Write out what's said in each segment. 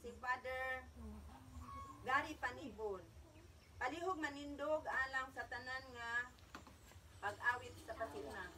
si Father Gary Panibon. Palihog manindog alang sa tanan nga pag-awit sa pasilna.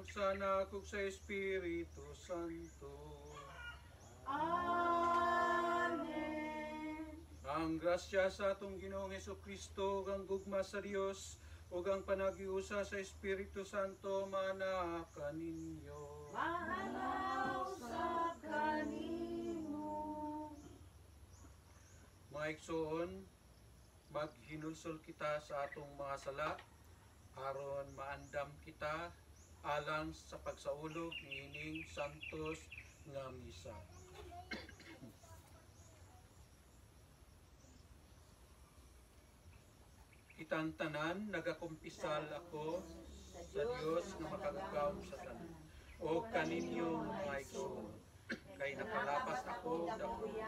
Sana kung sa Espiritu Santo. Amen. Ang grasya sa atong Ginoong Hesukristo, ang gugma sa Dios, ug ang panagiusa sa Espiritu Santo mana kaninyo. Mahalaw sa kanimo. Mga igsoon, maghinulsol kita sa atong mga sala aron maandam kita alang sa pagsaulog niining santos nga misa. Kitang tanan nagakumpisal ako sa Dios nga makagagawom sa tanan o kaninyo mga igsoon, kay napalapas ako dako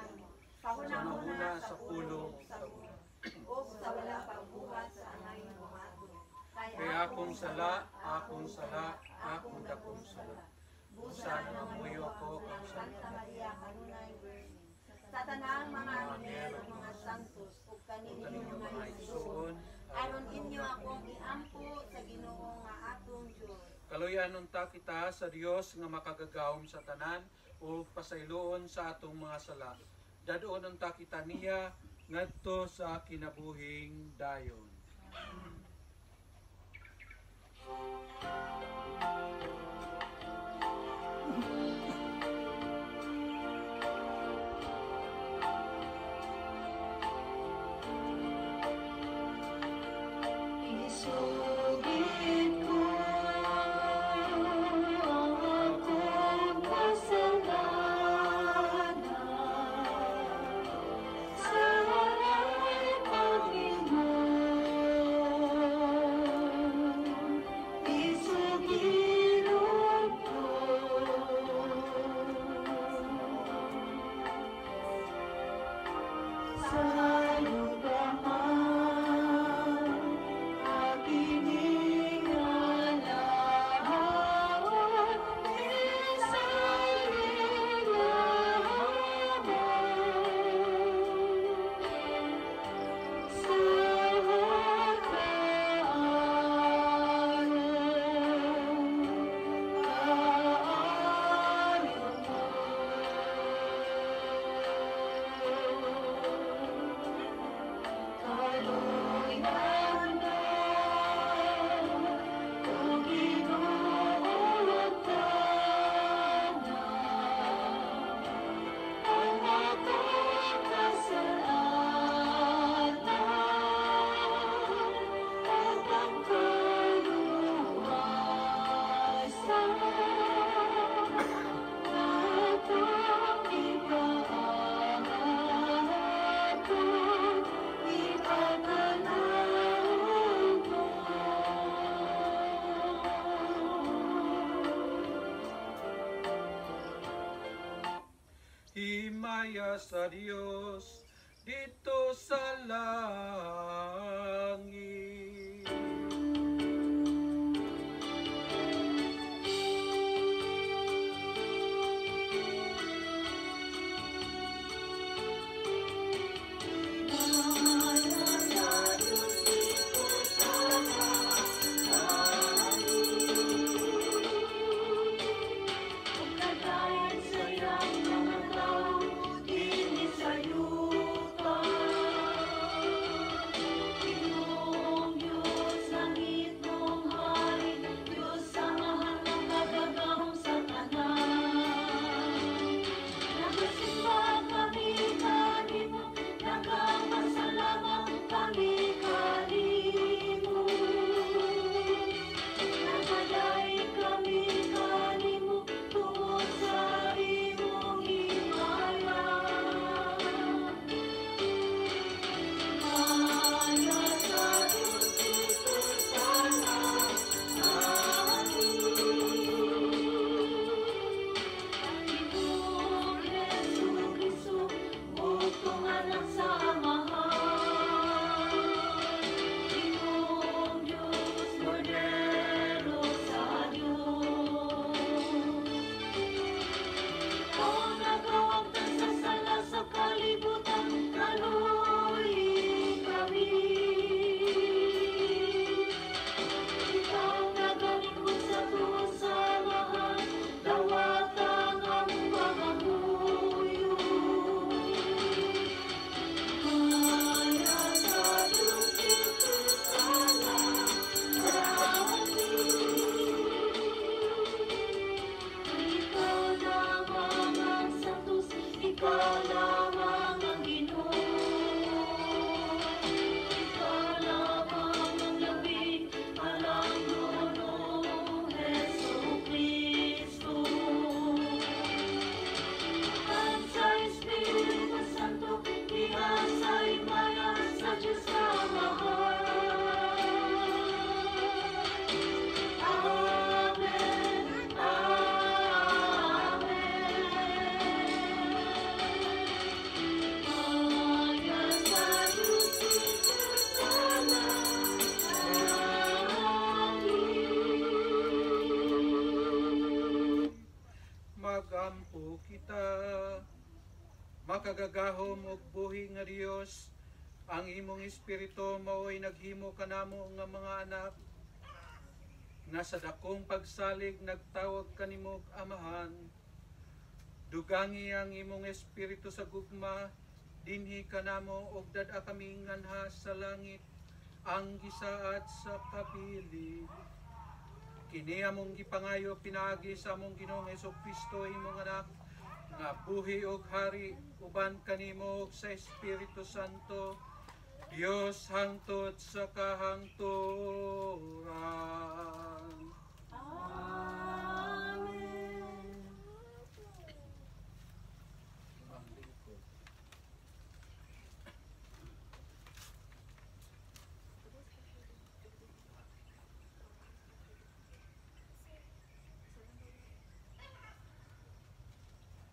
sa mahuna sa pulong sa una. O sa wala pagbuhat sa angay buhaton. Kaya akong sala, akong dakong sala. Busa na mamuyo ako ang Santa Maria, kanunay Virgin. Sa tanang mga anghel ug mga santos, ug kaninyo mga igsoon, aron inyo akong iampo sa Ginoo nga atong Dios. Kaluyan unta kita sa Dios nga makagagawom sa tanan o pasayloon sa atong mga sala. Dadoon unta kita niya ngadto sa kinabuhing dayon. Isugid ko ang akong kasalanan sa walay Panginoon. Isugid himaya sa Diyos dito sa langit. Magampo kita, makagagahom og buhi nga Dios, ang imong espiritu mao'y naghimo kanamo nga mga anak, nga sa dakong pagsalig nagtawag kanimo og amahan. Dugangi ang imong espiritu sa gugma, dinhi kanamo og dad-a kami nganha sa langit, ang gisaad sa kabilin. Kini among gipangayo pinaagi sa among Ginoong Hesukristo imong anak, nga buhi og hari uban kanimo ug sa Espiritu Santo, Dios hangtod sa kahangturan. Amen.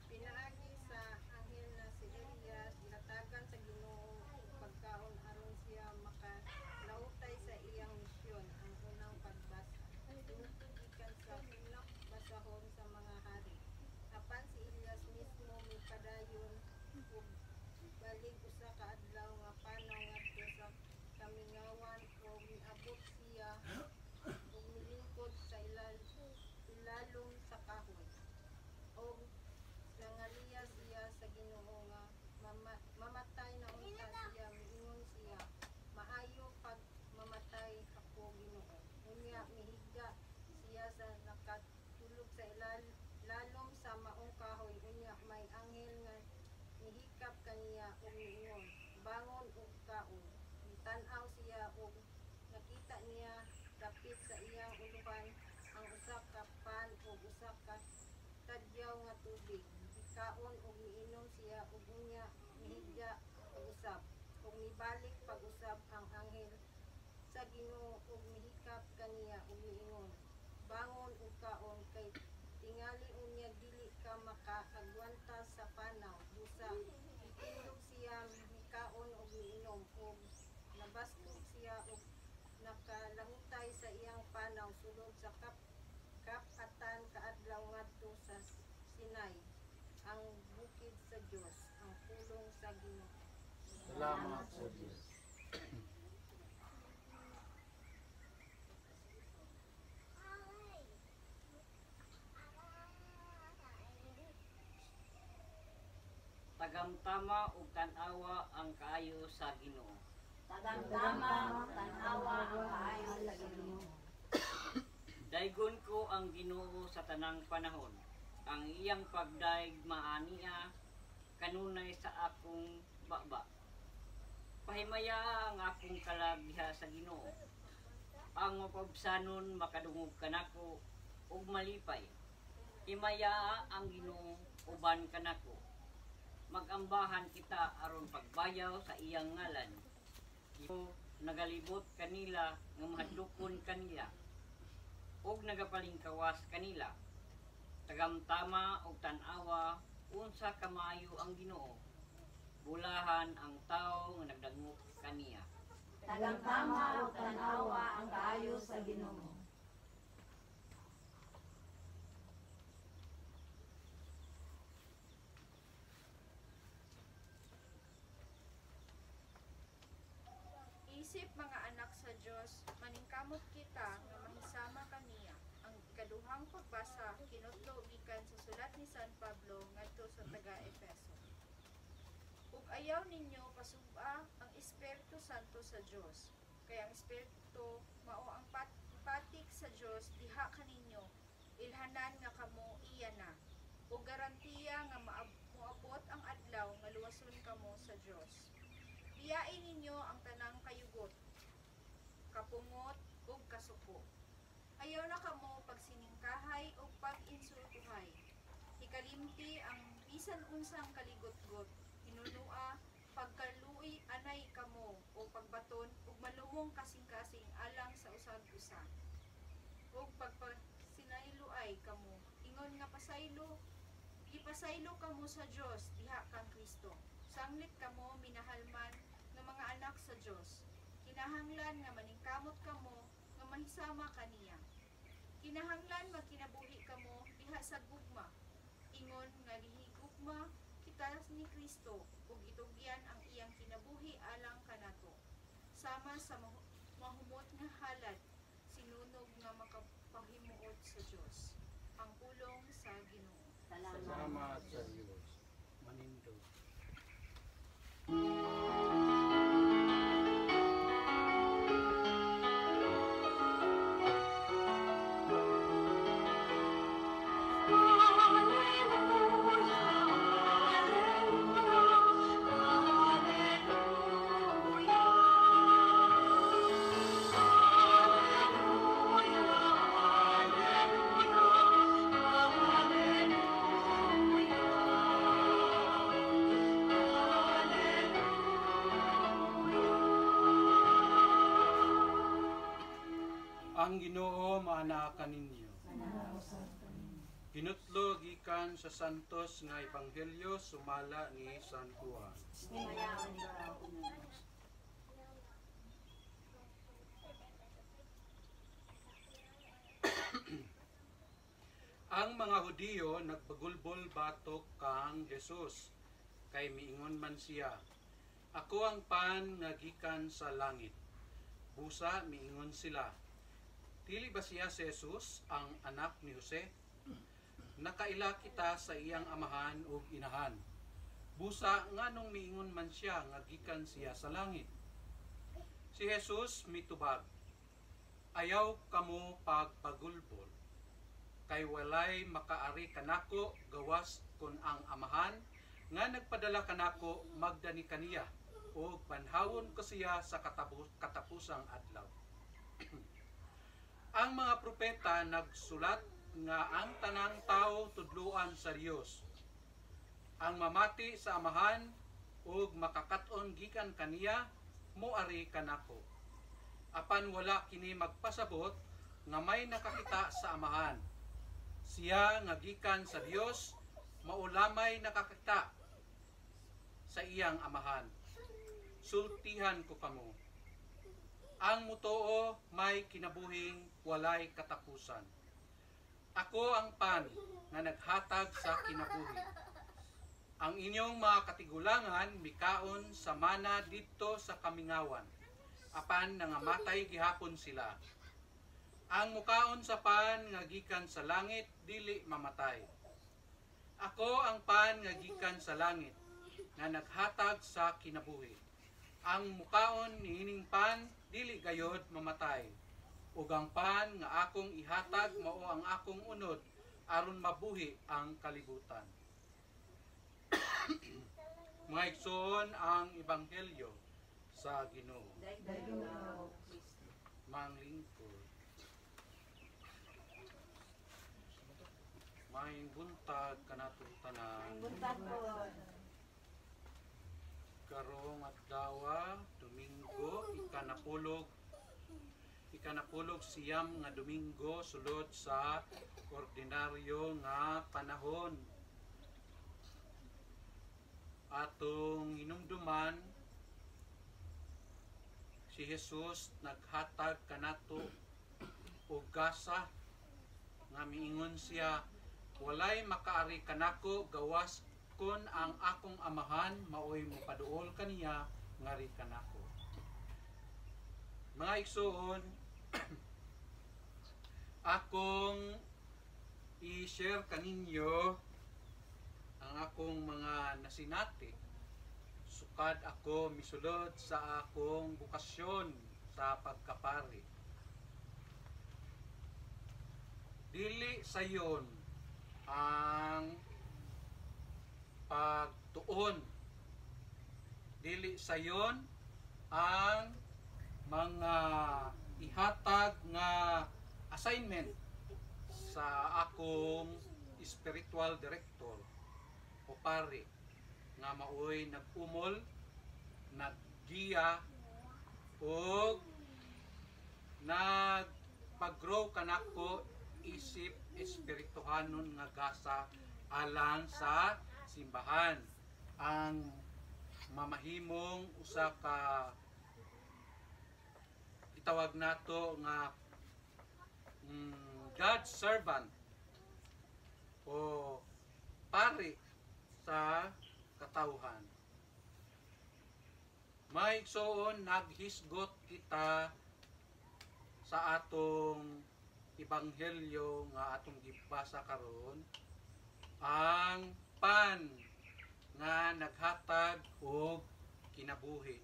Pinaagi sa anghel na si Elias, natagan sa Ginoo pagkaon aron siya makalautay sa iyang misyon. Ang unang pagbasa. Tungkol ikan sa pinakbasahon sa mga hari. Apan si Elias mismo mipadayon ug balik usa ka adlaw nga panaw ngadto sa kamingawan o miabot siya ug milingkod sa ilalom sa kahoy. O nangaliya siya sa Ginoo nga mamatay na unta siya, miingon siya, maayo pag mamatay ako Ginoo. Unya mihiga siya sa nakatulog sa lalom sa maong kahoy. Unya may anghel nga mihikap kaniya ug miingon, bangon ug kaon. Tan-aw siya ug nakita niya dapit sa iyang uluhan ang usa ka pan ug usa ka tadyaw nga tubig. Kaon ug miinom siya ug unya mihiga pag-usab. Ug mibalik pag-usab ang anghel sa Ginoo ug mihikap kaniya ug miingon, bangon ug kaon kay tingali unya dili ka makaagwanta sa panaw. busa. Itindog siya mikaon og miinom ug nabaskog siya og nakalangutay sa iyang panaw sulod sa kapatan kaadlaw ngadto sa Sinai, ang bukid sa Dios, ang pulong sa Ginoo. Salamat sa Diyos. Tagamtama ug tan-awa ang kaayo sa Ginoo. Tagamtama tanawa ang kaayo sa Ginoo. Daygon ko ang Ginoo sa tanang panahon. Ang iyang pagdaig maaniya kanunay sa akong baba. Pahimaya ang akong kalag diha sa Ginoo. Ang mapabsanon makadungog kanako ug malipay. Himaya ang Ginoo uban kanako. Magambahan kita aron pagbayaw sa iyang ngalan. Ito nagalibot kanila nga mahadlokon kanila ug nagapalingkawas kanila. Tagamtama ug tan-awa unsa kamayo ang Ginoo. Bulahan ang tawo nga nagdangop kaniya. Tagamtama ug tanawa ang kaayo sa Ginoo. Isip mga anak sa Dios, maningkamot kita nga mahisama kaniya. Ang ikaduhang pagbasa kinutlo gikan sa sulat ni San Pablo ngadto sa taga-Efeso. Ug ayaw ninyo pasuba ang Espiritu Santo sa Dios. Kay ang Espiritu mao ang patik sa Dios diha kaninyo. Ilhanan nga kamo iya na. Ug garantiya nga moabot ang adlaw nga luwason kamo sa Dios. Iyain ninyo ang tanang kayugot, kapungot ug kasuko. Ayaw na kamo pagsiningkahay o pag-insultuhay. Ikalimti ang bisan unsang kaligot-got, hinunua, pagkaluoy anay kamo o pagbaton ug malumong kasing-kasing alang sa usag-usa. Ug pagpasinayloay kamo, ingon nga pasaylo, ipasaylo kamo sa Dios diha kang Kristo. Sanglit kamo minahalman nga mga anak sa Dios. Kinahanglan nga maningkamot kamo nga mahisama kaniya. Kinahanglan magkinabuhi kamo diha sa gugma. Ingon nga gihigugma kita ni Kristo ug itugyan ang iyang kinabuhi alang kanato. Sama sa mahumot nga halad, sinunog nga makapahimuot sa Dios. Ang pulong sa Ginoo. Salamat sa Diyos. Manindog. Ang Ginoo maana kaninyo. Kinutlo gikan sa santos nga ebanghelyo sumala ni San Juan. Himayaan ikaw. Ang mga Hudiyo nagbagulbol batok kang Jesus kay miingon man siya, ako ang pan nga gikan sa langit. Busa miingon sila, dili ba siya si Jesus ang anak ni Jose? Nakaila kita sa iyang amahan ug inahan. Busa nganong miingon man siya nga gikan siya sa langit. Si Jesus mitubag, ayaw kamo pagpagulbol, kay walay makaari kanako gawas kun ang amahan nga nagpadala kanako magdani kaniya o banhawon ko siya sa katapusang adlaw. Ang mga propeta nagsulat nga ang tanang tao tudluan sa Dios. Ang mamati sa amahan ug makakaton gikan kaniya moari kanako. Apan wala kini magpasabot nga may nakakita sa amahan. Siya nga gikan sa Dios maulamay nakakita sa iyang amahan. Sultihan ko kamo. Ang mutuo may kinabuhing walay katapusan. Ako ang pan nga naghatag sa kinabuhi. Ang inyong mga katigulangan mikaon sa mana dito sa kamingawan. Apan nangamatay gihapon sila. Ang mukaon sa pan nga gikan sa langit dili mamatay. Ako ang pan nga gikan sa langit nga naghatag sa kinabuhi. Ang mukaon niining pan dili gayod mamatay. Ug ang pan nga akong ihatag mao ang akong unod aron mabuhi ang kalibutan. Mga igsoon ang ebanghelyo sa Ginoo. Manglingkod. Maayong buntag kanatong tanan. Buntag po. Karong adlaw, Domingo, ikanapulog siyam nga Domingo sulod sa ordinaryo nga panahon. Atong hinumduman si Jesus naghatag kanato og gasa nga miingon siya, walay makaari kanako gawas kun ang akong amahan maoy mopaduol kaniya ngari kanako. Mga igsoon, akong i-share kaninyo ang akong mga nasinati sukad ako misulod sa akong bukasyon sa pagkapari. Dili sayon ang pagtuon, dili sayon ang mga ihatag nga assignment sa akong spiritual director o pari nga maoy nag-umol, naggiya o nagpag-grow kanako isip espirituhanon nga gasa alang sa simbahan. Ang mamahimong usa ka itawag nato nga God's servant o pari sa katawhan. May igsoon naghisgot kita sa atong ebanghelyo nga atong gibasa karon, ang pan nga naghatag og kinabuhi.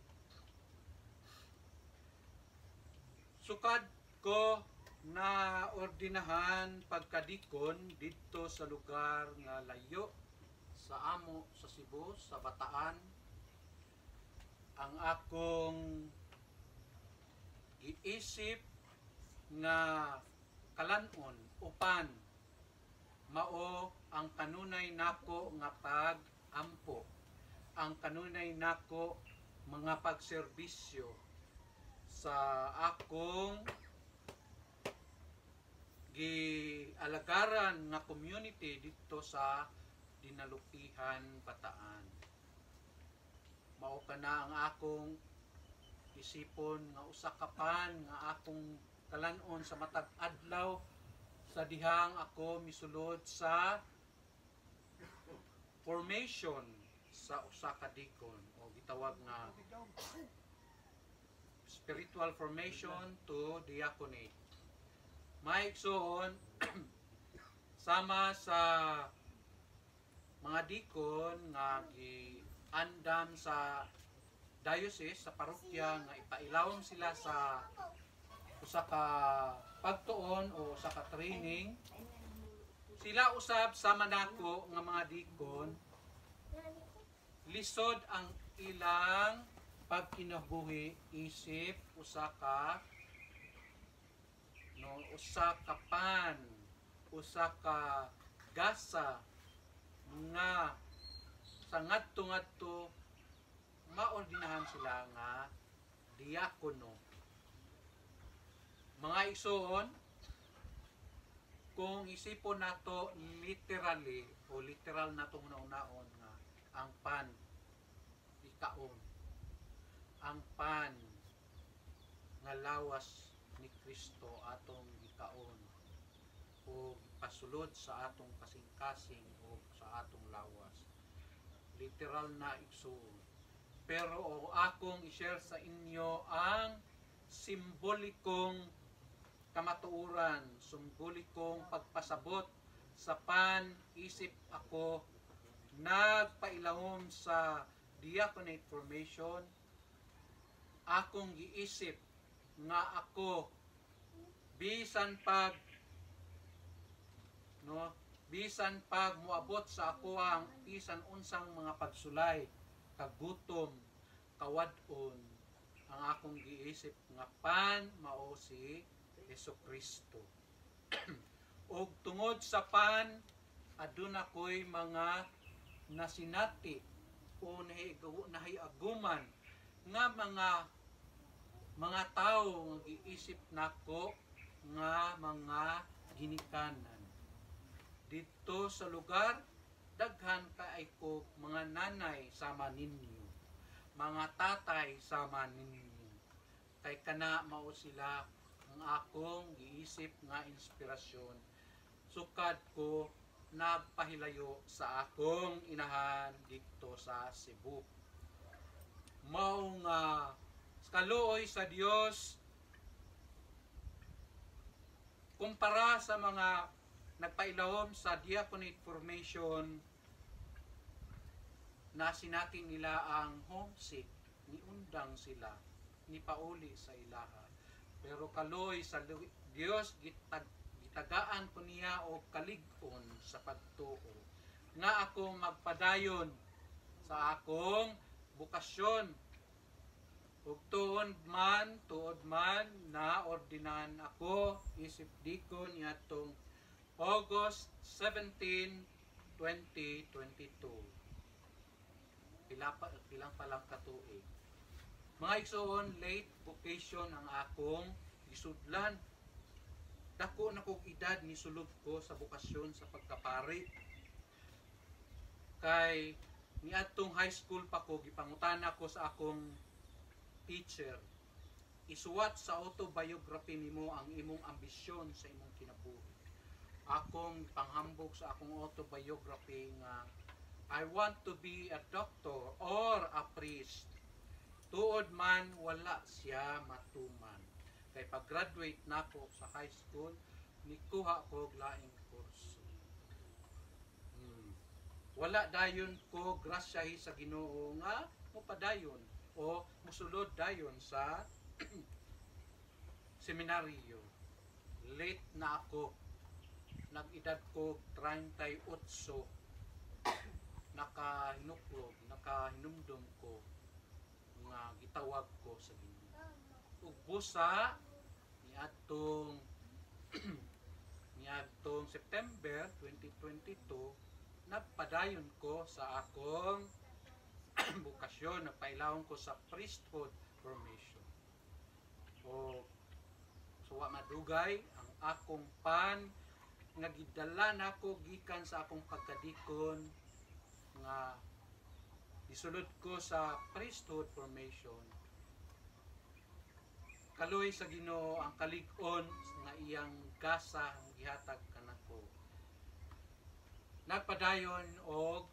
Sukad ko na ordinahan pagkadikon dito sa lugar nga layo sa amo sa Cebu, sa Bataan. Ang akong giisip nga kalanon upan mao ang kanunay nako nga pag-ampo, ang kanunay nako mga pagserbisyo sa akong gialagaran nga community dito sa Dinalupihan, Bataan. Mao kana ang akong isipon nga usa ka pan nga akong kalanon sa matag adlaw sa dihang ako misulod sa formation sa usa ka deacon o gitawag nga spiritual formation to diaconate. May igsoon sama sa mga deacon nga giandam sa diocese, sa parokya nga ipailawom sila sa usa ka pagtuon o usa ka training. Sila usab sama nako nga mga deacon, lisod ang ilang pagkinabuhi isip usa ka pan, usa ka gasa nga sa ngadto-ngadto maordinahan sila nga diakono. Mga igsoon, kung isipon nato literally o literal natong naon nga ang pan gikaon ang pan nga lawas ni Kristo atong gikaon o pasulod sa atong kasing-kasing o sa atong lawas. Literal na igsuon. Pero o akong i-share sa inyo ang simbolikong kamatuuran, simbolikong pagpasabot sa pan-isip ako nagpailawom sa diaconate formation. Akong giisip nga ako bisan pag moabot sa ako ang bisan unsang mga pagsulay, kagutom, kawadon, ang akong giisip nga pan mao si Jesucristo. Og tungod sa pan aduna ko'y mga nasinati o nahiaguman nga mga tao nga giisip nako nga mga ginikanan. Dito sa lugar, daghan kaay ko mga nanay sama ninyo, mga tatay sama ninyo. Kay kana mao sila ang akong giisip nga inspirasyon. Sukad ko nagpahilayo sa akong inahan dito sa Cebu. Mao nga kaluoy sa Dios kumpara sa mga nagpailawom sa diaconate formation na sinatin nila ang homesick, niundang sila, nipauli sa ilaha. Pero kaloy sa Dios gitagaan ko niya o kalig-on sa pagtuo nga ako magpadayon sa akong bukasyon. Ug tuod man na ordinan ako isip dikon niadtong August 17, 2022. Pilang palang katuig. Mga igsoon, late vocation ang akong isudlan. Dako na kong edad ni sulod ko sa bukasyon sa pagkapari. Kay niadtong high school pa ko, gipangutana ko sa akong teacher, isuwat sa autobiography nimo ang imong ambisyon sa imong kinabuhi. Akong panghambog sa akong autobiography nga I want to be a doctor or a priest. Tuod man wala siya matuman. Kay pag-graduate nako sa high school, nikuha ko og laing kurso. Wala dayon ko grasyahi sa Ginoo nga mopadayon o musulod dayon sa seminaryo. Late na ako. Nag-edad ko 38. Nakahinuklog, nakahinumdum ko nga gitawag ko sa Ginoo. Ug busa niadtong September 2022 nagpadayon ko sa akong bukasyon, napailawon ko sa priesthood formation. O suwa madugay ang akong pan nga gidala nako gikan sa akong pagkadikon nga isulod ko sa priesthood formation. Kaloy sa Ginoo ang kalig-on nga iyang gasa ang gihatag kanako. Nagpadayon og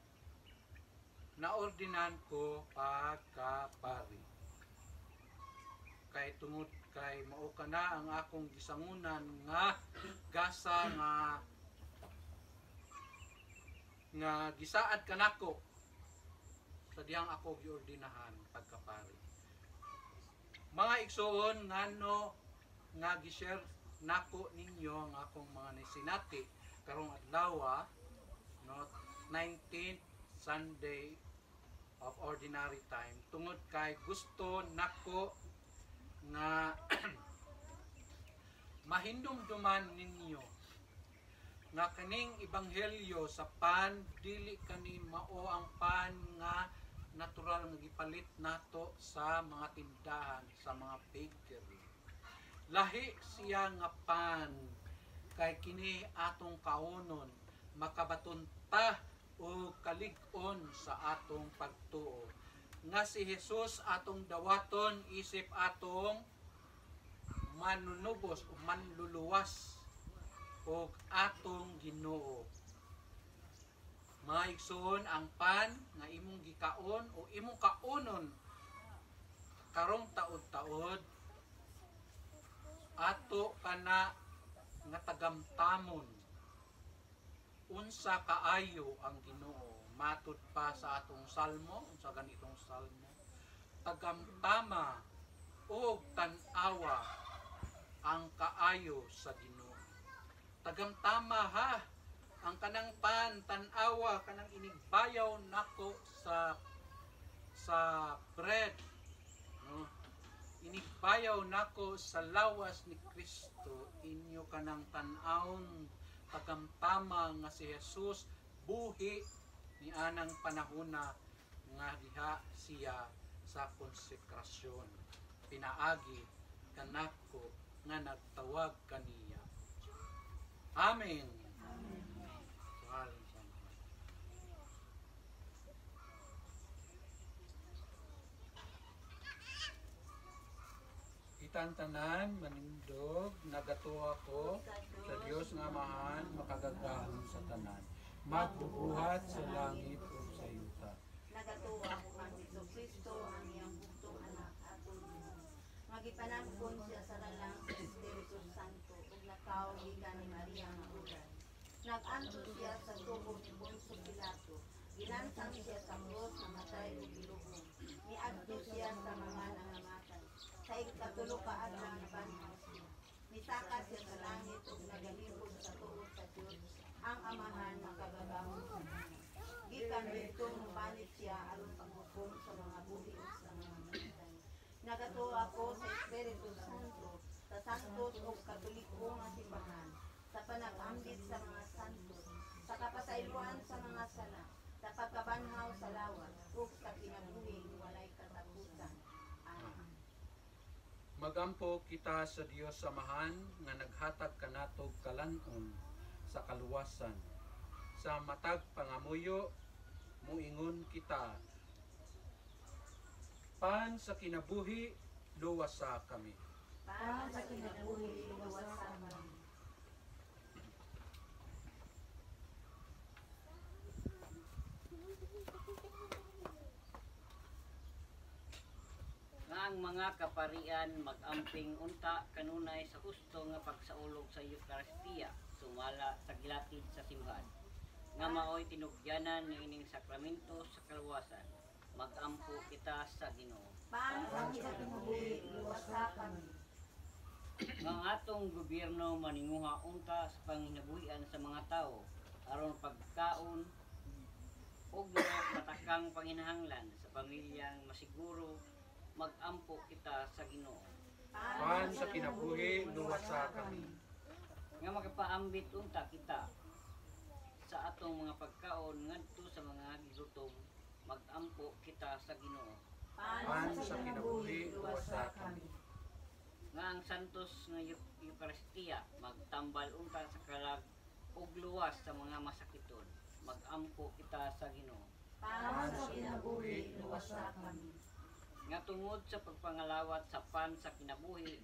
naordinan ko pagkapari. Kay tungod kay mao kana ang akong gisangunan nga gasa nga gisaad kanako sa diyang ako giordinahan pagkapari. Mga igsoon ngano nga gi-share nako ninyo ang akong mga nasinati karong adlaw, no, 19th Sunday of ordinary time, tungod kay gusto nako nga mahindumduman ninyo nga kaning ebanghelyo sa pan dili kani mao ang pan nga natural nga gipalit nato sa mga tindahan, sa mga bakery. Lahi siya nga pan kay kini atong kaunon makabaton ta o kalig-on sa atong pagtuo. nga si Jesus atong dawaton isip atong manunubos o manluluwas o atong Ginoo. Mga igsoon, ang pan nga imong gikaon o imong kaunon karong taod-taod ato kana nga tagamtamon unsa kaayo ang Ginoo. Matud pa sa atong salmo, unsa ganitong salmo, tagamtama o tan-awa ang kaayo sa Ginoo. Tagamtama ha ang kanang pan tan-awa kanang inigbayaw nako sa bread, no? Inigbayaw nako sa lawas ni Kristo, inyo kanang tan-awon tagamtama nga si Jesus buhi ni anang panahona nga diha siya sa konsekrasyon. Pinaagi kanako nga nagtawag kaniya. Amen. Amen. Kitang tanan manindog nagatuwa ko sa Dios nga Amahan makagagahon sa tanan, magbubuhat sa langit o sa yuta. Nagatuwa ko kang Kristo ang iyang bugtong anak aton Ginoo. Magipanagpon siya sa lalang sa Espiritu Santo ug nakaw gikan ni Maria nga uray. Nag-anto siya sa tubo ni Poncio Pilato. Ginansang siya sa krus na matay ug ilubong. Niadto siya sa mga nangamatay. Sa ikatulo ka adlaw na banhaw siya. Nisaka siya sa langit ug nagalibot sa tuod sa Dios ang Amahan makagagahon sa tanan. Gikan dito mubanit siya aron paghukom sa mga buhi ug sa mga namatay. Nagatuwa ako sa Espiritu Santo, sa santos ug katoliko nga simbahan, sa panag-ambit sa mga santos, sa kapasayloan sa mga sala, sa pagkabanhaw sa lawas, ug sa kinabuhi walay katapusan. Amen. Magampo kita sa Dios Amahan nga naghatag kanatog kalanon sa kaluwasan. Sa matag pangamuyo muingon kita, pan sa kinabuhi luwasa kami. Para sa kinabuhi luwasan kami. Nga ang mga kaparian mag-amping unta kanunay sa husto nga pagsaulog sa Eucharistia sumala sa gilatid sa simbahan nga maoy tinugyanan niining sakramento sa kaluwasan. Mag-ampo kita sa Ginoo. Para sa kinabuhi luwasa kami. Nga ang atong gobyerno maninguha unta sa panginabuhian sa mga tao aron pagkaon ug matakang panginahanglan sa pamilyang masiguro. Mag-ampo kita sa Ginoo. Pan sa kinabuhi luwasa kami. Nga magapaambit unta kita sa atong mga pagkaon ngadto sa mga gigutom. Mag-ampo kita sa Ginoo. Pan sa kinabuhi luwasa kami. Nga ang santos nga Eucharistia magtambal unta sa kalag ug luwas sa mga masakiton. Mag-ampo kita sa Ginoo. Para sa kinabuhi luwasa kami. Nga tungod sa pagpangalawat sa pan sa kinabuhi,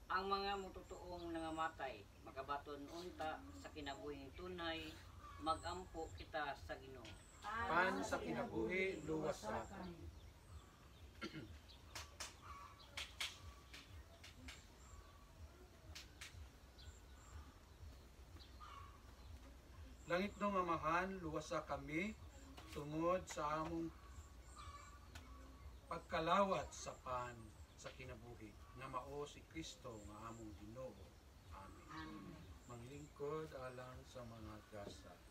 ang mga mututuong nangamatay makabaton unta sa kinabuhing tunay. Mag-ampo kita sa Ginoo. Pan sa kinabuhi luwasa kami. Langit ng Amahan luwasa kami tungod sa among pagkalawat sa pan sa kinabuhi nga mao si Kristo nga among Ginoo. Amen. Manglingkod alang sa mga gasa. Sa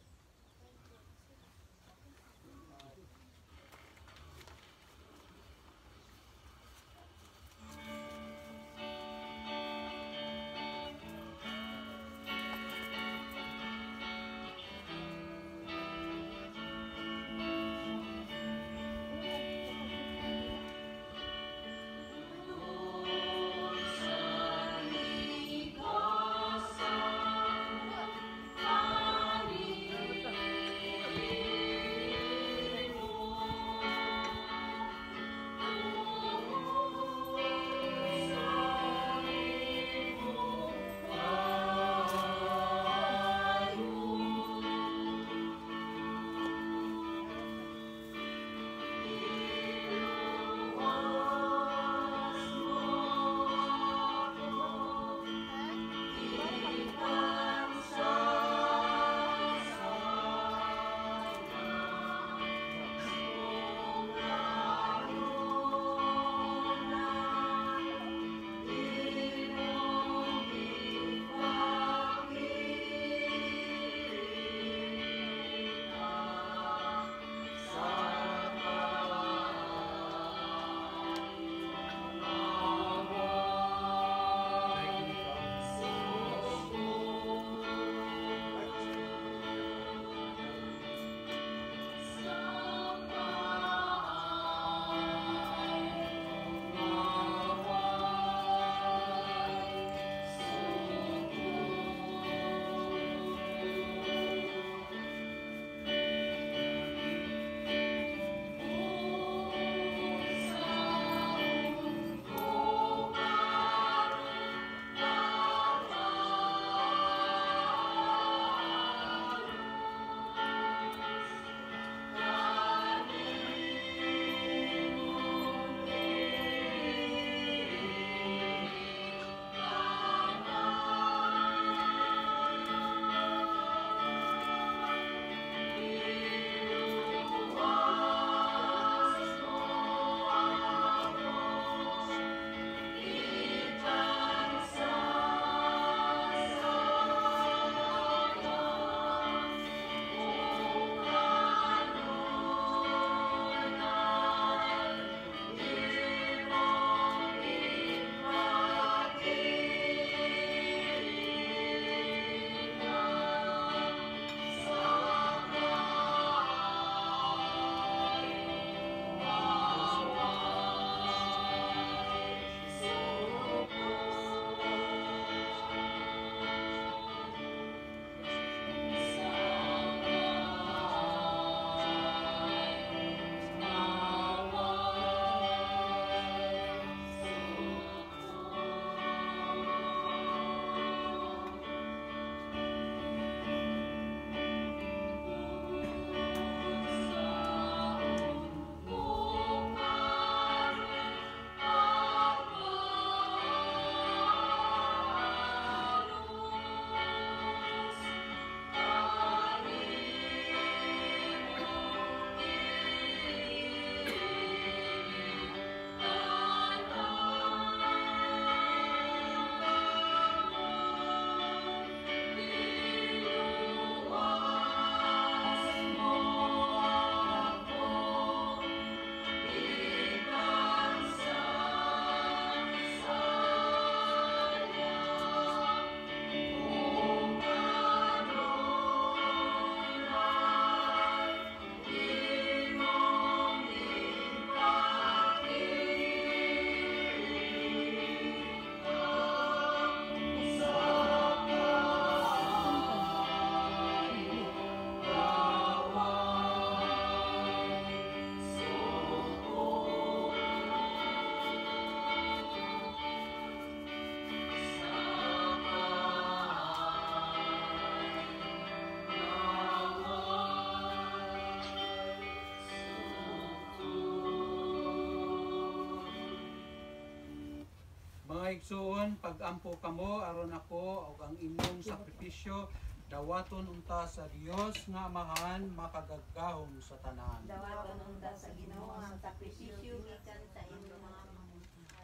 igsoon, pag-ampo kamo aron ako ug ang inyong sakripisyo dawaton unta sa Dios nga Amahan makagagahom sa tanan. Dawaton unta sa Ginoo ang sakripisyo gikan sa inyong mga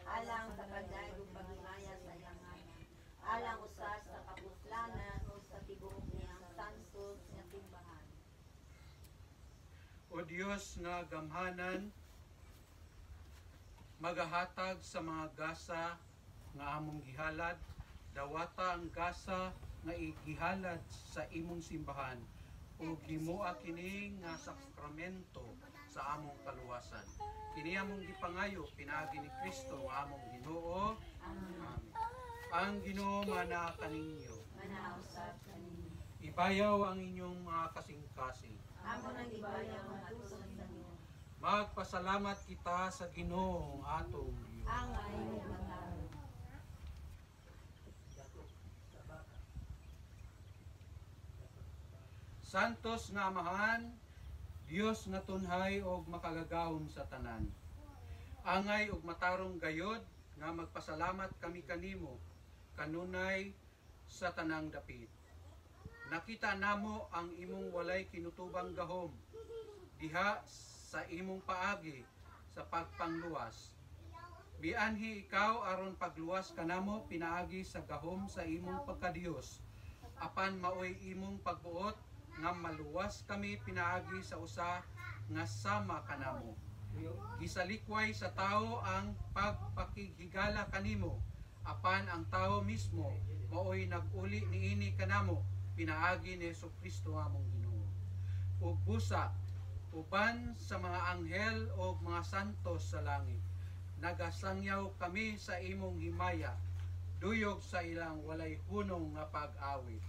alang sa pagdayeg ug paghimaya sa iyang ngalan. Alang usas sa kapuslanan o sa tibuok niyang santos nga simbahan. O Dios nga gamhanan, magahatag sa mga gasa nga among gihalad, dawata ang gasa nga igihalad sa imong simbahan ug himoa kini nga sakramento sa among kaluwasan. Kini among gipangayo pinaagi ni Kristo nga among Ginoo. Amen. Ang Ginoo mana kaninyo. Manausap kaninyo. Ibayaw ang inyong mga kasing-kasing. Amo nang ibayaw ang atusod sa Ginoo. Magpasalamat kita sa Ginoong atong Diyos. Ang ayong mataro. Santos nga Amahan, Dios nga tunhay og makagagahom sa tanan. Angay og matarong gayod nga magpasalamat kami kanimo kanunay sa tanang dapit. Nakita namo ang imong walay kinutubang gahom diha sa imong paagi sa pagpangluwas. Bianhi ikaw aron pagluwas kanamo pinaagi sa gahom sa imong pagkadiyos. Apan maoy imong pagbuot nga maluwas kami pinaagi sa usa nga sama kanamo. Gisalikway sa tao ang pagpakigigala kanimo, apan ang tao mismo maoy nag-uli niini kanamo pinaagi ni Jesucristo among Ginoo. Ug busa uban sa mga anghel o mga santos sa langit, nagasangyaw kami sa imong himaya, duyog sa ilang walay hunong nga pag-awit.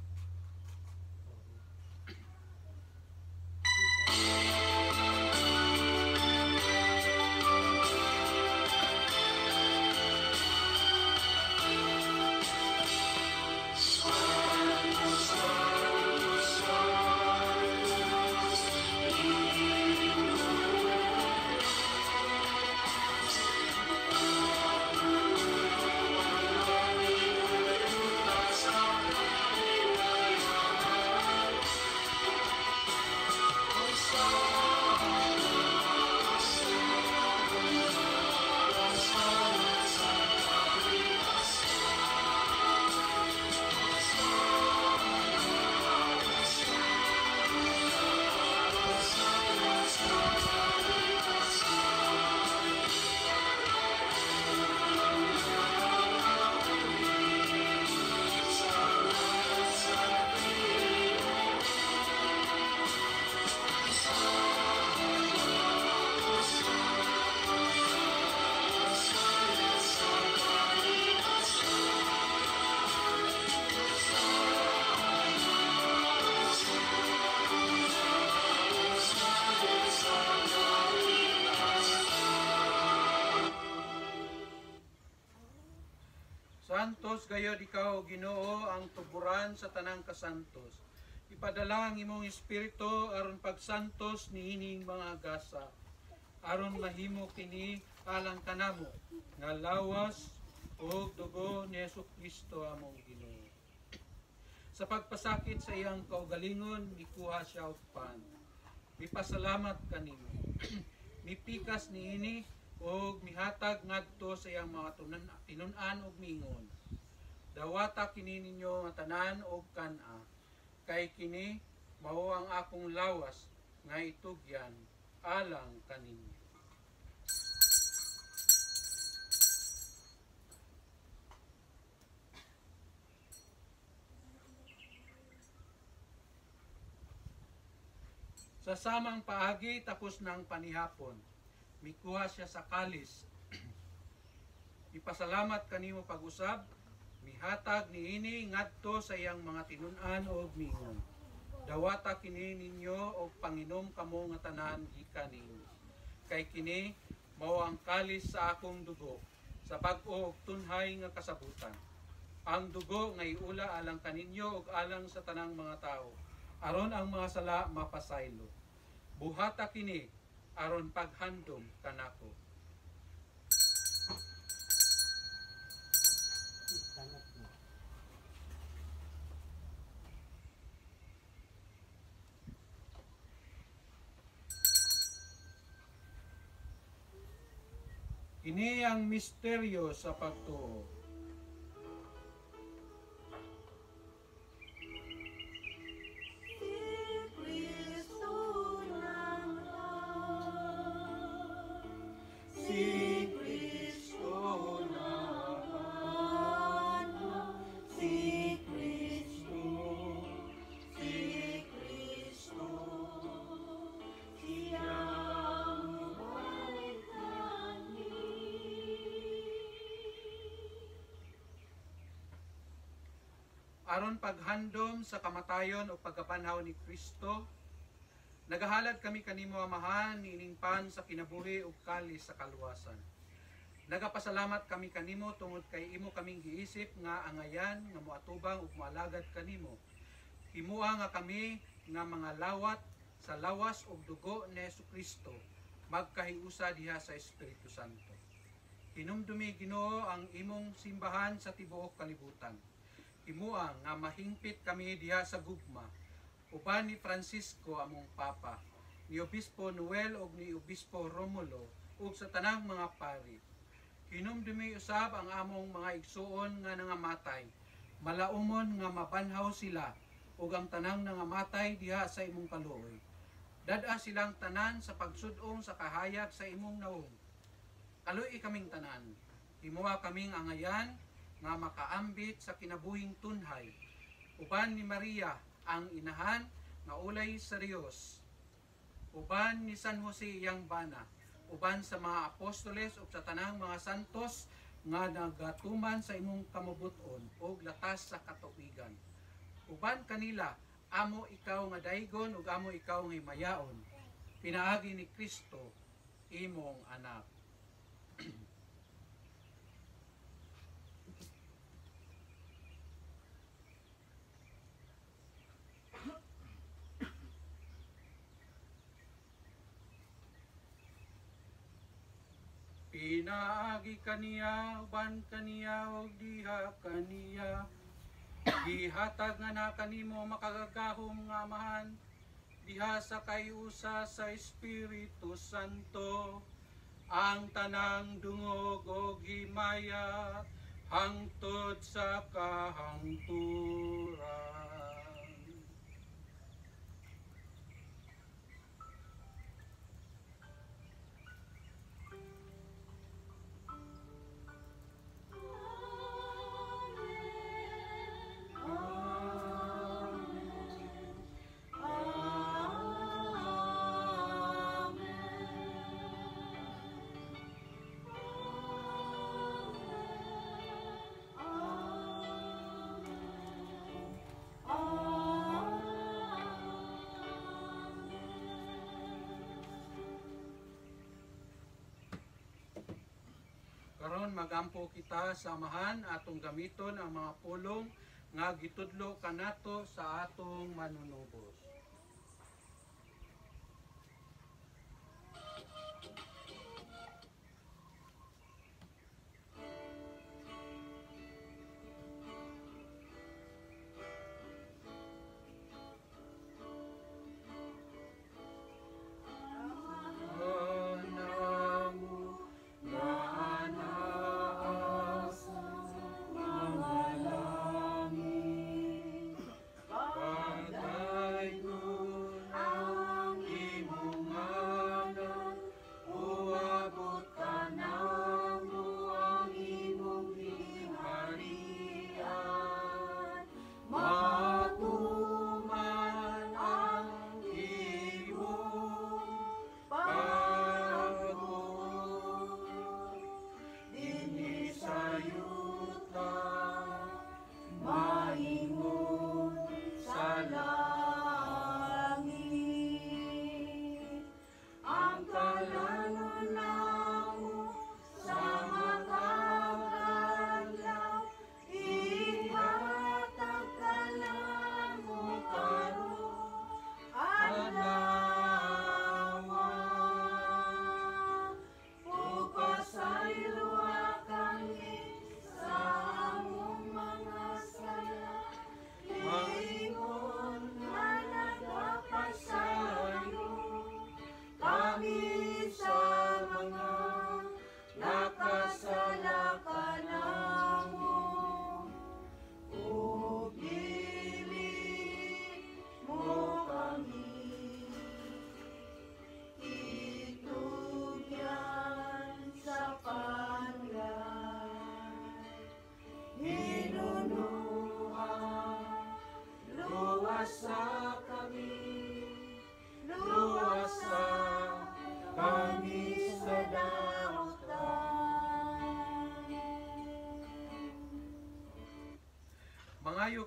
Santos gayod ikaw, Ginoo, ang tuburan sa tanang kasantos. Ipadala ang imong espiritu aron pagsantos niining mga gasa, aron mahimo kini alang kanamo nga lawas ug dugo ni Jesucristo among Ginoo. Sa pagpasakit sa iyang kaugalingon, mikuha siya og pan. Mipasalamat kanimo. Mipikas niini ug mihatag ngadto sa iyang mga tinun-an ug miingon. Dawata kini ninyo nga tanan og kana, kay kini mao ang akong lawas nga itugyan alang kaninyo. Sa samang paagi tapos ng panihapon, mikuha siya sa kalis. Ipasalamat kanimo pag-usab, mihatag niini ngadto sa iyang mga tinun-an og mingon. Dawata kini ninyo og panginom kamo nga tanan gikan ninyo. Kay kini mao ang kalis sa akong dugo, sa bag-o og tunhay nga kasabutan. Ang dugo nga iula alang kaninyo ug alang sa tanang mga tao, aron ang mga sala mapasaylo. Buhata kini aron paghandom kanako. Ini ang misteryo sa pagtuo. Si Kristo naman, si Kristo, si Kristo, siyang aron paghandom sa kamatayon o pagkabanhaw ni Kristo, nagahalad kami kanimo amahan niining pan sa kinabuhi ug kalis sa kaluwasan. Nagapasalamat kami kanimo tungod kay imo kaming giisip nga angayan nga moatubang ug moalagad kanimo. Himuha nga kami nga mga lawat sa lawas ug dugo ni Jesucristo magkahiusa diha sa Espiritu Santo. Hinumdumi Ginoo ang imong simbahan sa tibuok kalibutan. Himuha nga mahingpit kami diha sa gugma, uban ni Francisco among Papa, ni Obispo Noel ug ni Obispo Romulo ug sa tanang mga pari. Hinumdumi usab ang among mga igsuon nga nangamatay, malaumon nga mabanhaw sila ug ang tanang nangamatay diha sa imong kaluoy. Dad-a silang tanan sa pagsud-ong sa kahayag sa imong naong. Kaluoy kaming tanan, himuha kaming angayan nga makaambit sa kinabuhing tunhay, uban ni Maria ang inahan nga ulay sa Dios, uban ni San Jose iyang bana, uban sa mga apostoles ug sa tanang mga santos nga nagatuman sa imong kamubuton ug latas sa katuigan. Uban kanila, amo ikaw nga daygon ug amo ikaw nga himayaon, pinaagi ni Kristo imong anak. Pinaagi kaniya, uban kaniya, ug diha kaniya. Gihatag nga na kanimo makagagahom nga amahan, diha sa kayusa sa Espiritu Santo, ang tanang dungog o himaya, hangtod sa kahangturan. Karon magampo kita sa amahan atong gamiton ang mga pulong nga gitudlo kanato sa atong manunubos. Pagdayeg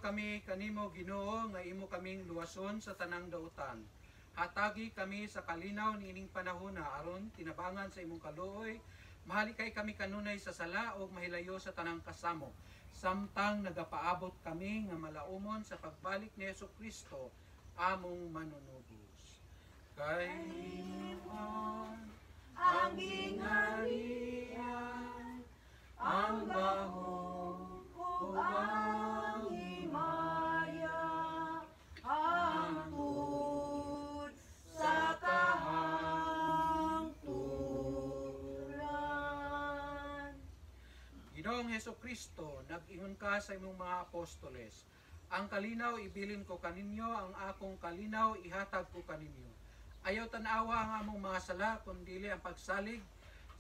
kami kanimo Ginoo nga imo kaming luwason sa tanang dautan. Hatagi kami sa kalinaw niining panahona aron tinabangan sa imong kaluoy. Mahali kay kami kanunay sa sala o mahilayo sa tanang kasamo. Samtang nagapaabot kami nga malaumon sa pagbalik ni Jesucristo among manunubos. Kay Imon ang gingharian, ang bahong ug ang himaya, hangtod sa kahangturan. Ginoong Jesucristo, nag-ingon ka sa imong mga apostoles, ang kalinaw ibilin ko kaninyo, ang akong kalinaw ihatag ko kaninyo. Ayaw tanawa ang among mga sala, kundili ang pagsalig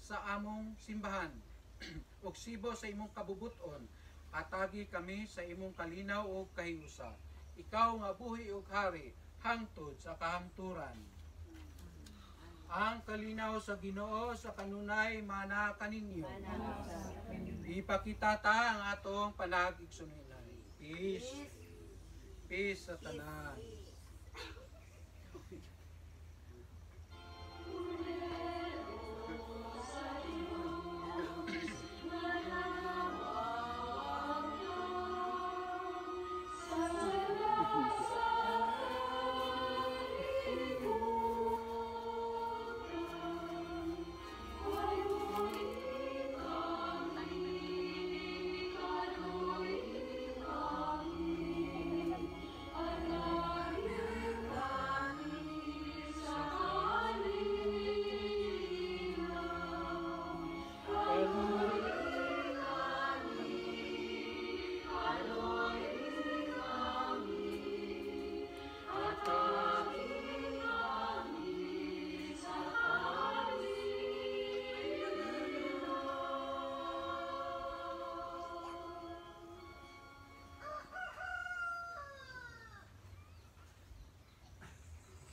sa among simbahan. ug sibo sa imong kabubuton, atagi kami sa imong kalinaw ug kahiusa. Ikaw nga buhi ug hari, hangtod sa kahangturan. Ang kalinaw sa Ginoo sa kanunay mana kaninyo. Ipakita ta ang atong panagigsuninay. Peace. Peace sa tanan.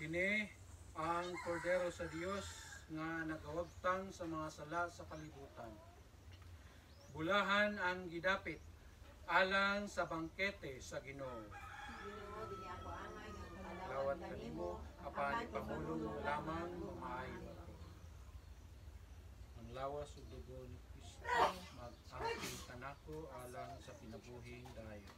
Kini ang kordero sa Dios nga nagawagtang sa mga sala sa kalibutan. Bulahan ang gidapit alang sa bangkete sa Ginoo. Ginoo, dili ako angay nga Lawat kalawat kanimo, kanimo, apan ipamulong mo lamang maayo ako. Ang lawas ug dugo ni Kristo mag-angkin kanako alang sa kinabuhing dayon.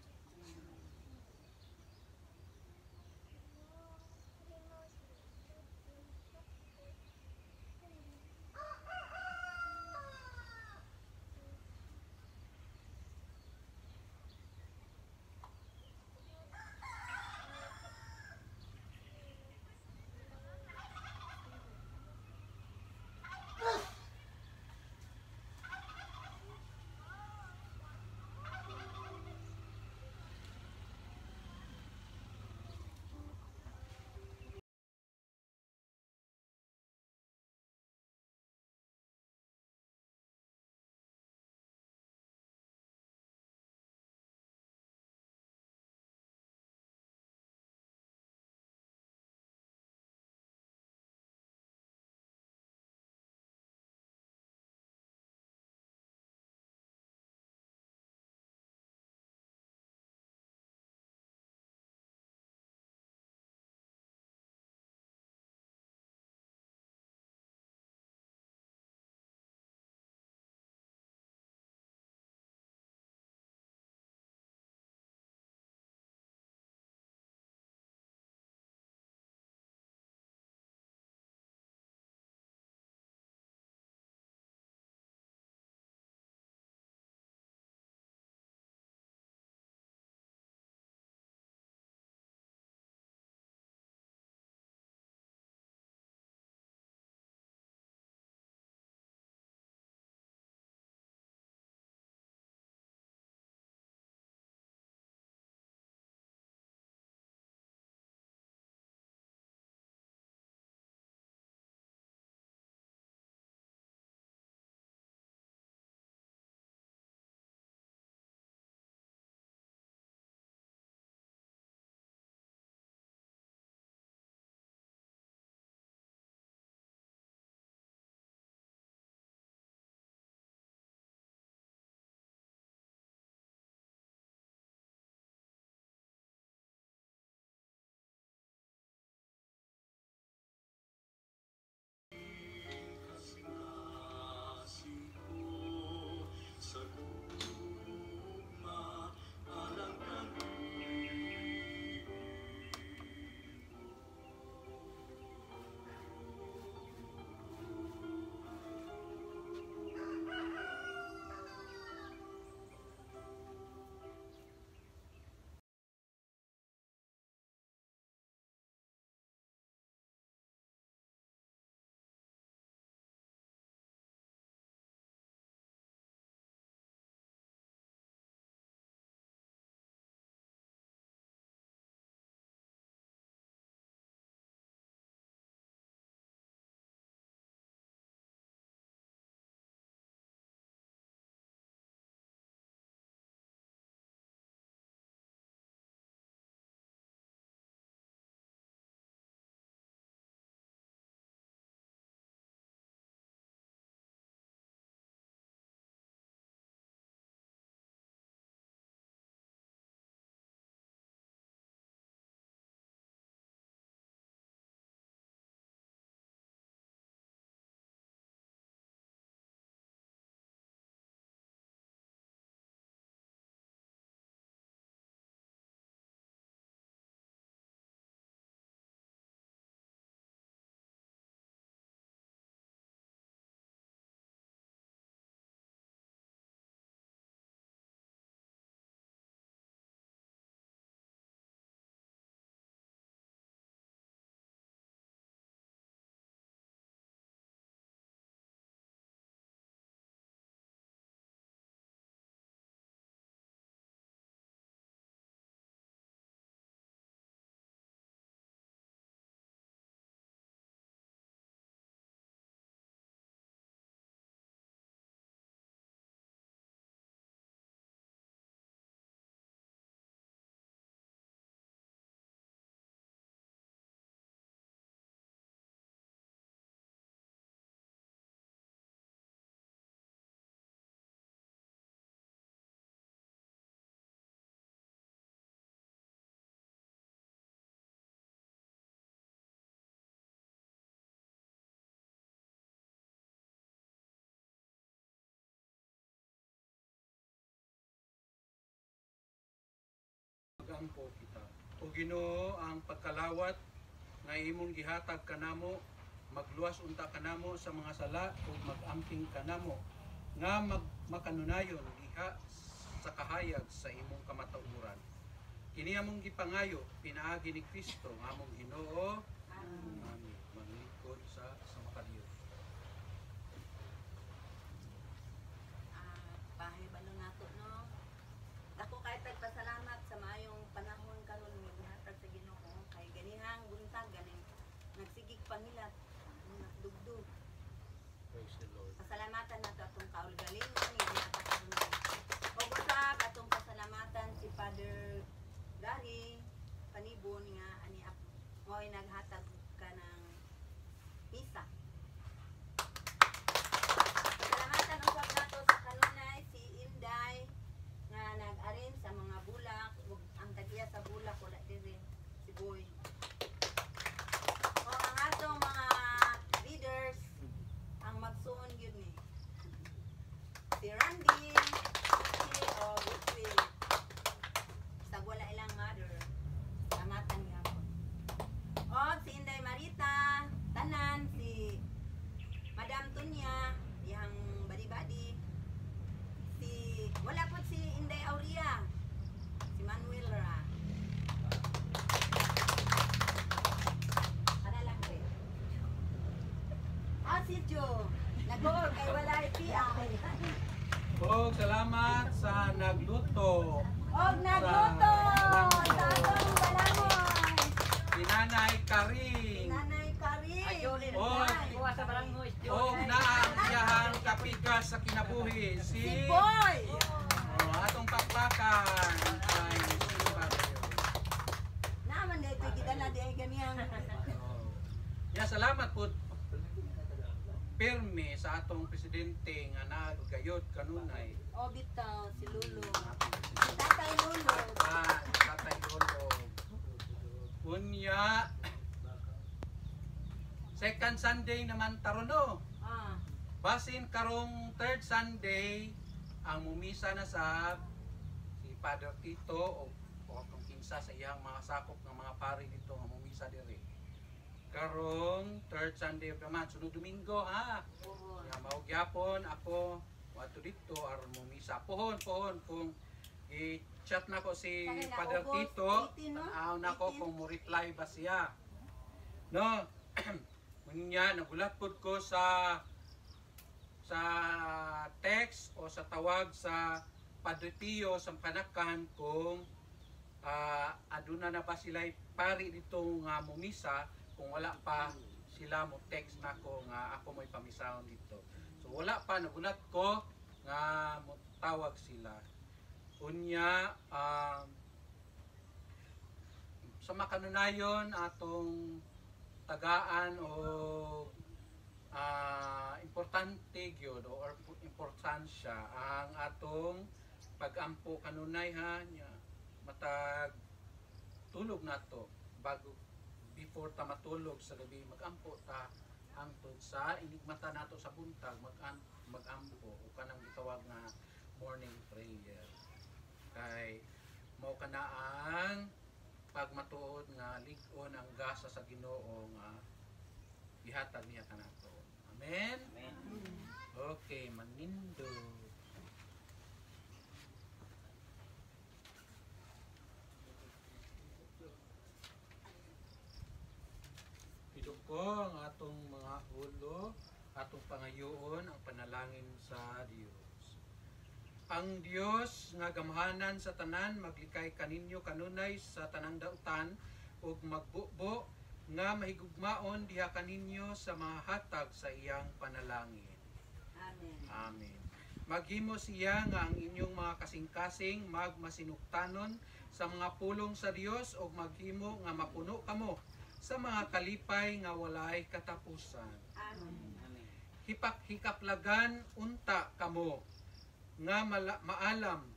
Ginoo ang pagkalawat nga imong gihatag kanamo, magluwas unta kanamo sa mga sala ug mag-amping kanamo nga makanunayon diha sa kahayag sa imong kamatuoran. Kini among gipangayo pinaagi ni Kristo nga among Ginoo. Amen. Manglingkod sa makadiyo. Pahibalo nato no. Ako kay pasalamat sa maayong panahon karon nga gihatag sa Ginoo kay ganihang buntag ganing nagsigig pangilat dugdug. Praise the Lord. Pasalamatan nato atong kaulgalingon nga gihatag karon. Ug usab atong pasalamatan si Father Gary Panibon nga ani mo'y naghatag ka ng pisa. Pasalamatan usab nato sa kanunay si Inday nga nag-arrange sa mga bulak ug ang tagiya sa bulak wala diri si Boy. O ang atong mga leaders ang magsuon gyud ni si Randy, si Goodwill. Sa wala ilang mother. Salamatan niya ako. O si Inday Marita, tanan si Madam Tunya, yang badi-badi. Si wala po si Inday Aurea. Si Manuel Ra. Para lang ko. Si Jo. Nagor kay wala ipiay. Og salamat sa nagluto. Og nagluto sa atong balangoy. Si Nanay Karing. Nanay Karin. Ayolin, Oh. kuha sa balangoy. Og naang iyahang kapigas sa kinabuhi Si si Boy. atong pakpakan ay si Bagyo. Naman dito gidala di ay ganiyang. Ya salamat po pirmi sa atong presidente nga nagayod kanunay. O bitaw si Lulu. Si Tatay Lulu. Tatay Lolo. Unya second Sunday naman tarono. Ah, Basin karong third Sunday ang mumisa na sa si Father Tito o kung kinsa sa iyang mga sakop ng mga pari dito nga mumisa diri. Karong third Sunday of the month, sunod Domingo ha. oo. Nga maugyapon ako wato dito aron mumisa. Pohon kung i-chat na ko si Kaya na, Father August Tito, 18, no? tanaw na ko 18. kung mo-reply ba siya. No? Munya nagulat pud ko sa text o sa tawag sa Padre Pio sa Panakan kung aduna na ba sila pari dito nga mumisa kung wala pa sila mo text nako nga ako mo'y pamisahon dito. So wala pa, nagulat ko nga mo tawag sila. Unya sa makanunayon atong tagaan o importante gyud or importansya ang atong pag-ampo kanunay ha nya matag tulog nato bago before ta matulog sa gabi mag-ampo ta hangtod sa inigmata nato sa buntag mag-ampo o kanang gitawag nga morning prayer kay mao kana ang pagmatuod nga lig-on ang gasa sa Ginoo nga gihatag niya kanato. Amen. Amen. Okay, manindo. Ko ang atong mga ulo, atong pangayoon ang panalangin sa Dios. Ang Dios nga gamhanan sa tanan maglikay kaninyo kanunay sa tanang dautan ug magbubo nga mahigugmaon diha kaninyo sa mga hatag sa iyang panalangin. Amen. Amen. Maghimo siya nga ang inyong mga kasing-kasing magmasinuktanon sa mga pulong sa Dios ug maghimo nga mapuno kamo sa mga kalipay nga walay katapusan. Amen. Amen. Hikaplagan unta kamo nga maalam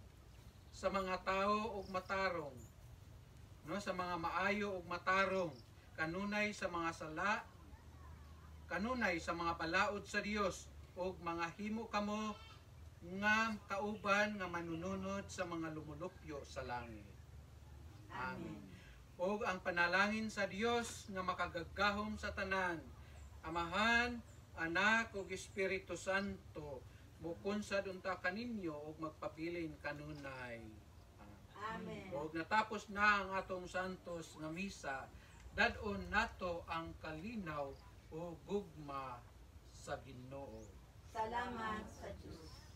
sa mga tao ug matarong, no, sa mga maayo ug matarong, kanunay sa mga sala, kanunay sa mga balaod sa Dios ug mga himo kamo nga kauban nga manununod sa mga lumulupyo sa langit. Amen. O ang panalangin sa Dios nga makagagahom sa tanan, Amahan, Anak ug Espiritu Santo, mukunsad unta kaninyo ug magpabilin kanunay. Amen. Og natapos na ang atong santos nga misa, dadon nato ang kalinaw o gugma sa Ginoo. Salamat sa Diyos.